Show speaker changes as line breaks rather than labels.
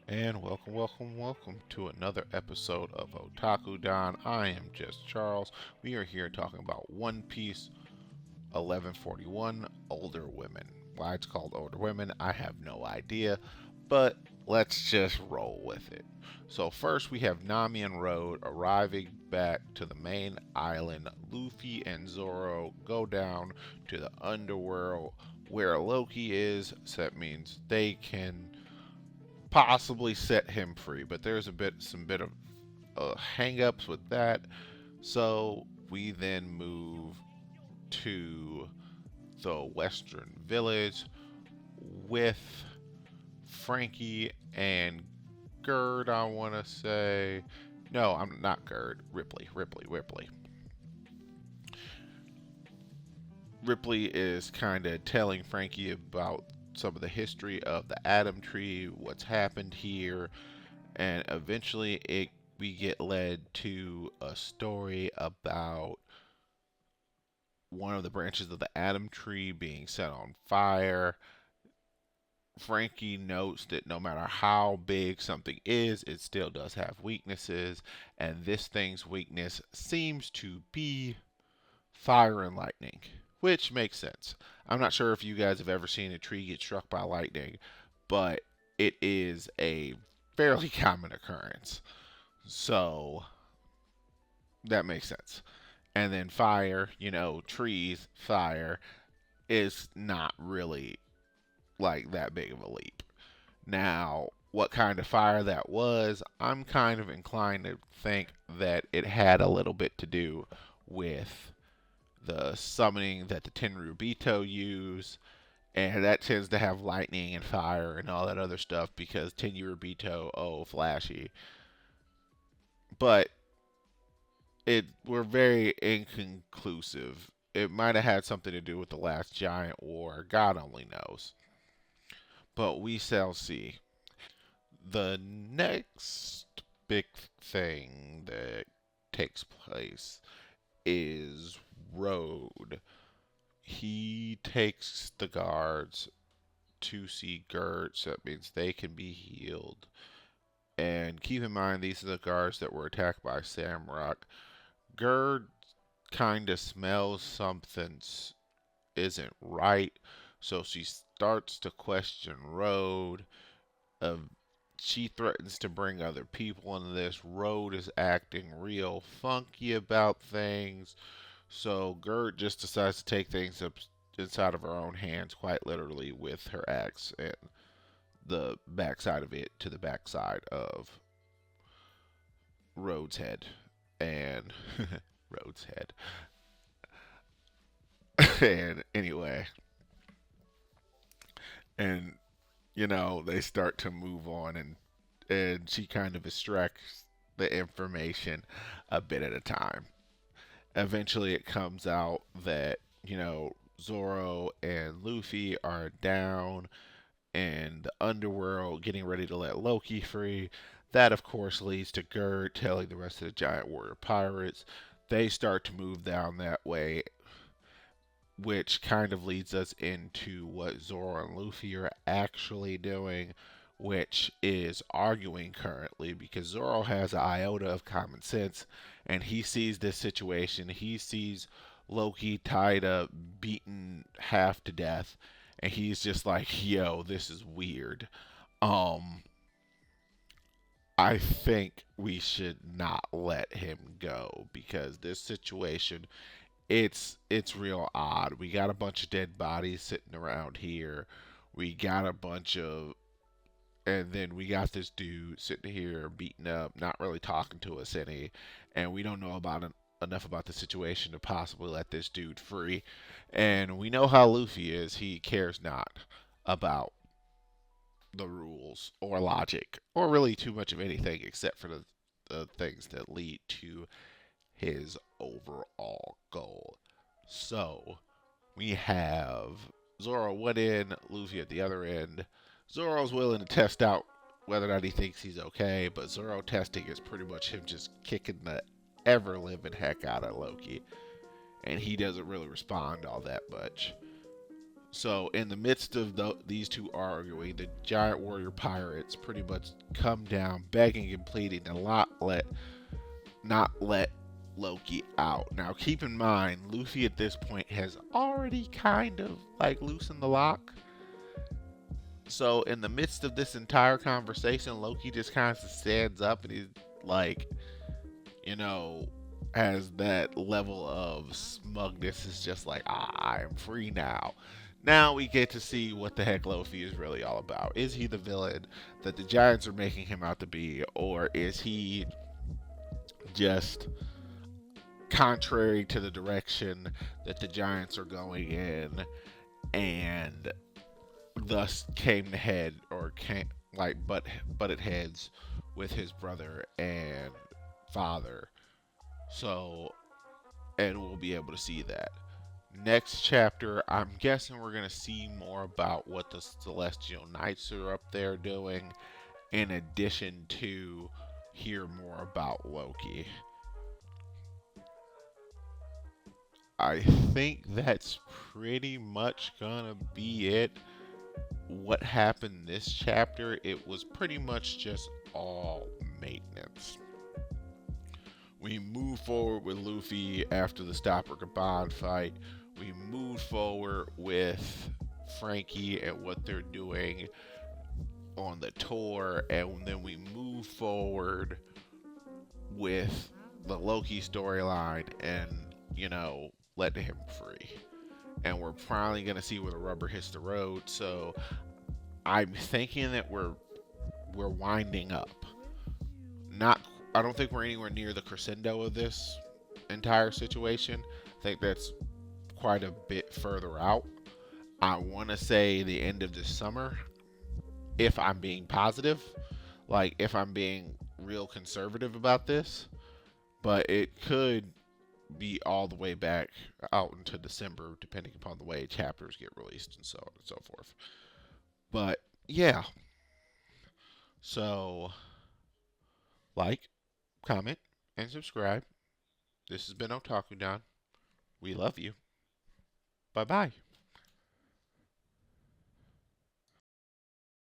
And welcome to another episode of Otaku Don. I am just Charles. We are here talking about One Piece 1141 Older Women. Why it's called Older Women, I have no idea, but let's just roll with it. So, first we have Nami and Road arriving back to the main island. Luffy and Zoro go down to the underworld where Loki is, so that means they can possibly set him free, but there's some bit of hang-ups with that. So we then move to the Western Village with Frankie and Gerd. I want to say, no, I'm not Gerd. Ripley. Ripley is kind of telling Frankie about some of the history of the Atom Tree, what's happened here, and eventually we get led to a story about one of the branches of the Atom Tree being set on fire. Frankie notes that no matter how big something is, it still does have weaknesses, and this thing's weakness seems to be fire and lightning, which makes sense. I'm not sure if you guys have ever seen a tree get struck by lightning, but it is a fairly common occurrence. So that makes sense. And then fire, trees, fire is not really like that big of a leap. Now, what kind of fire that was, I'm kind of inclined to think that it had a little bit to do with the summoning that the Tenryubito use, and that tends to have lightning and fire and all that other stuff because Tenryubito, oh, flashy. But we're very inconclusive. It might have had something to do with the last giant war. God only knows. But we shall see. The next big thing that takes place is Road. He takes the guards to see Gert, so that means they can be healed. And keep in mind, these are the guards that were attacked by Samrock. Gerd kind of smells something isn't right, so she starts to question Road. Uh, she threatens to bring other people into this. Road is acting real funky about things, so Gerd just decides to take things up inside of her own hands, quite literally, with her axe and the backside of it to the backside of Road's head. And Road's head. And anyway, and they start to move on, and she kind of extracts the information a bit at a time. Eventually it comes out that Zoro and Luffy are down in the underworld getting ready to let Loki free. That of course leads to Gerd telling the rest of the giant warrior pirates. They start to move down that way, which kind of leads us into what Zoro and Luffy are actually doing, which is arguing currently because Zoro has an iota of common sense and he sees this situation. He sees Loki tied up, beaten half to death, and he's just like, yo, this is weird. Um, I think we should not let him go because this situation it's real odd. We got a bunch of dead bodies sitting around here. We got a bunch of and then we got this dude sitting here beaten up, not really talking to us any, and we don't know enough about the situation to possibly let this dude free. And we know how Luffy is. He cares not about the rules or logic or really too much of anything except for the things that lead to his overall goal. So we have Zoro at one end, Luffy at the other end. Zoro's willing to test out whether or not he thinks he's okay, but Zoro testing is pretty much him just kicking the ever living heck out of Loki, and he doesn't really respond all that much. So, in the midst of these two arguing, the giant warrior pirates pretty much come down, begging and pleading to not let Loki out. Now, keep in mind, Luffy at this point has already kind of like loosened the lock. So, in the midst of this entire conversation, Loki just kind of stands up and he's like, you know, has that level of smugness. Is just like, I am free now. Now we get to see what the heck Luffy is really all about. Is he the villain that the Giants are making him out to be, or is he just contrary to the direction that the Giants are going in, and thus came to head or came like butted heads with his brother and father. So, and we'll be able to see that. Next chapter, I'm guessing we're going to see more about what the Celestial Knights are up there doing, in addition to hear more about Loki. I think that's pretty much gonna be it. What happened this chapter, it was pretty much just all maintenance. We move forward with Luffy after the Stopper Gaban fight. We move forward with Frankie and what they're doing on the tour, and then we move forward with the Loki storyline and, letting him free. And we're probably going to see where the rubber hits the road. So I'm thinking that we're winding up. Not, I don't think we're anywhere near the crescendo of this entire situation. I think that's quite a bit further out. I want to say the end of this summer, if I'm being positive, like if I'm being real conservative about this, but it could be all the way back out into December, depending upon the way chapters get released and so on and so forth. But yeah, so like, comment, and subscribe. This has been Otaku Don. We love you. Bye bye.